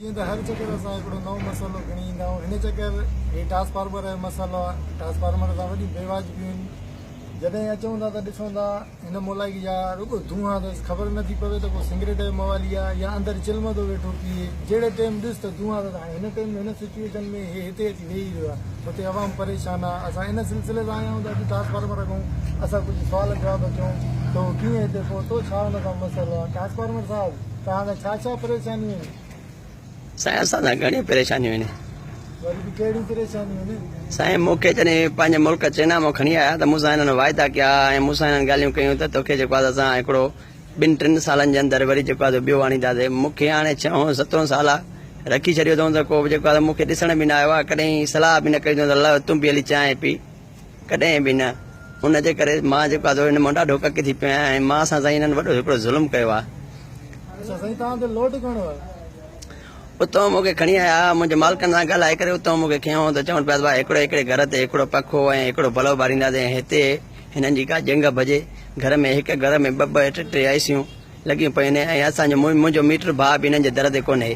जीअं त हर चकर असां हिकिड़ो नओं मसालो खणी ईंदा आहियूं। हिन चकर हे ट्रांसफार्मर जो मसालो आहे। ट्रांसफार्मर सां वॾी बेवाजिबियूं आहिनि। जॾहिं अचूं था त ॾिसूं था हिन मोलाइकी जा रुगो धुआं त ख़बर नथी पवे त को सिगरेट जो मवाली आहे या अंदरि चिलम थो वेठो पिए। जहिड़े टाइम ॾिस त धुआं त हिन टाइम हिन सिचुएशन में हे हिते अची वेही रहियो आहे, हुते अवाम परेशान आहे। असां इन सिलसिले सां आया आहियूं त अॼु ट्रांसफार्मर खां असां कुझु सुवाल जवाब कयूं त कीअं हिते पहुतो, छा हुन खां मसइलो आहे। ट्रांसफार्मर साहिबु तव्हांखे छा परेशानियूं आहिनि? साईं असां सां घणी परेशानियूं आहिनि। वरी बि कहिड़ी परेशानियूं आहिनि? साईं मूंखे जॾहिं पंहिंजे मुल्क चाइना मां खणी आया त मूंसां हिननि वाइदा कया ऐं मूंसां हिननि ॻाल्हियूं कयूं त तोखे जेको आहे असां हिकिड़ो 2-3 सालनि जे अंदरि वरी जेको आहे ॿियो आणींदासीं। मूंखे हाणे 6-7 साल रखी छॾियो अथऊं त को जेको आहे मूंखे ॾिसण बि न आयो आहे, कॾहिं सलाह बि न कई अथऊं त ल तूं बि हली चांहि पी, कॾहिं बि न। हुनजे करे मां जेको आहे हिन मां ॾाढो ककी थी पियो आहियां ऐं मां सां साईं हिननि वॾो हिकिड़ो ज़ुल्म कयो आहे। साईं तव्हां ते लोड घणो आहे? उतां मूंखे खणी आया, मुंहिंजे मालिकनि सां ॻाल्हाए करे उतां मूंखे खयूं त चवनि पिया भाई हिकिड़े घर ते हिकिड़ो पखो ऐं हिकिड़ो भलो बारींदासीं। हिते हिननि जी का जंग भॼे। घर में हिकु घर में 2-2 आइसियूं लॻियूं पयूं आहिनि ऐं असांजो मुंहिंजो मीटर भाउ बि हिननि जे दर ते कोन्हे।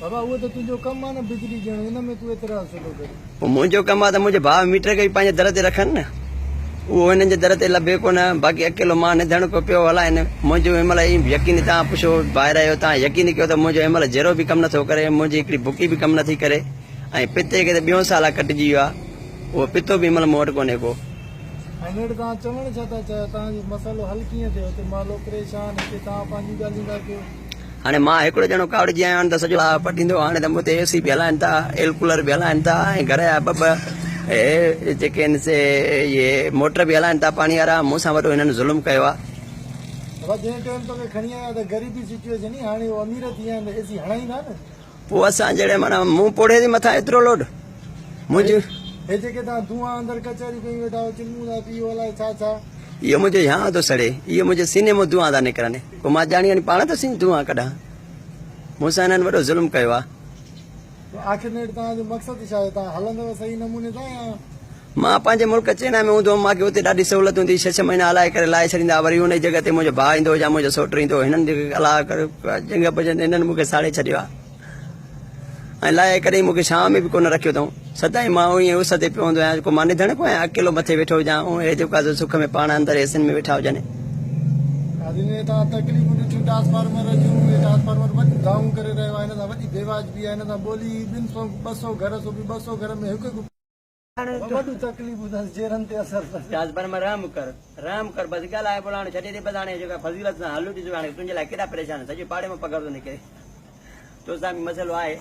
बाबा उहो त तुंहिंजो कमु आहे न बिजली ॾियणु, हिन में तूं एतिरा छो करे? पोइ मुंहिंजो कमु आहे त मुंहिंजे भाउ मीटर खे बि पंहिंजे दर ते रखनि न, उहो हिननि जे दर ते लभे कोन। बाक़ी अकेलो मां निधण को पियो हलाइनि। मुंहिंजो हिन महिल यकीन तव्हां पुछो ॿाहिरि आयो तव्हां यकीन कयो त मुंहिंजो हिन महिल जहिड़ो बि कमु नथो करे, मुंहिंजी हिकिड़ी बुकी बि कमु नथी करे ऐं पिते खे त 2 साल कटिजी वियो आहे, उहो पितो बि हिन महिल मूं वटि कोन्हे को। हींअर तव्हां चवणु छा था चाहियो? तव्हांजो मसइलो हल कीअं थियो? हिते मालो परेशान, हिते तव्हां पंहिंजी ॻाल्हियूं था कयो। हाणे मां हिकिड़ो ॼणो कावड़जी आयो आहियां त सॼो पटींदो। हाणे त मूं ते AC बि हलाइनि था, एयर कूलर बि हलाइनि था ऐं घर जा 2 जेके आहिनि से इहे मोटर बि हलाइनि था पाणी वारा। मूंसां वॾो हिननि ज़ुल्म कयो आहे। बाबा जंहिं टाइम तोखे खणी आया त ग़रीबी सिचुएशन ई, हाणे उहो अमीर थी विया आहिनि AC हणाईंदा न। पोइ असां जहिड़े माना मूं पोड़े जे मथां एतिरो लोड मुंहिंजो हे जेके तव्हां धुआं अंदरि कचहरी कई वेठा हो, चिलमूं था पियो अलाए छा इहो मुंहिंजो यहाँ थो सड़े, इहो मुंहिंजे सीने मां धुआं था निकिरनि। पोइ मां ॼाणी वञी पाण त सीन धुआं कढां। मूंसां हिननि वॾो ज़ुल्म कयो आहे। आख़िर में तव्हांजो मक़सदु छा आहे? तव्हां हलंदव सही नमूने सां या? मां पंहिंजे मुल्क चाइना में हूंदो हुअमि, मूंखे हुते ॾाढी सहूलियत हूंदी। 6 महीना हलाए करे लाहे छॾींदा। वरी हुन जी जॻह ते मुंहिंजो भाउ ईंदो या मुंहिंजो सोटु ईंदो। हिननि जेके अलाह करे जंग भॼनि हिननि मूंखे साड़े छॾियो आहे ऐं लाहे करे मूंखे छांव में बि कोन रखियो अथऊं। सदाईं मां ईअं उस ते पियो हूंदो आहियां। को मां निधण को आहियां, अकेलो मथे वेठो हुजां ऐं हे जेको आहे सुख में पाण अंदरि एसियुनि में वेठा हुजनि। तव्हां तकलीफ़ूं ॾिठियूं ट्रांसफार्मर जूं, ट्रांसफार्मर वॾी दाऊं करे रहियो आहे। हिन सां वॾी बेवाजिबी आहे। हिन सां ॿोली 200 घर सो बि 200 घर में हिकु वॾियूं तकलीफ़ूं अथसि, जेरनि ते असर अथसि। ट्रांसफार्मर राम कर बसि ॻाल्हाए पोइ हाणे छॾे ॾे। बसि हाणे जेका फज़ीलत सां हलूं ॾिसो हाणे तुंहिंजे लाइ केॾा परेशान, सॼे पाड़े में पघर थो निकिरे। तो सां बि मसइलो आहे।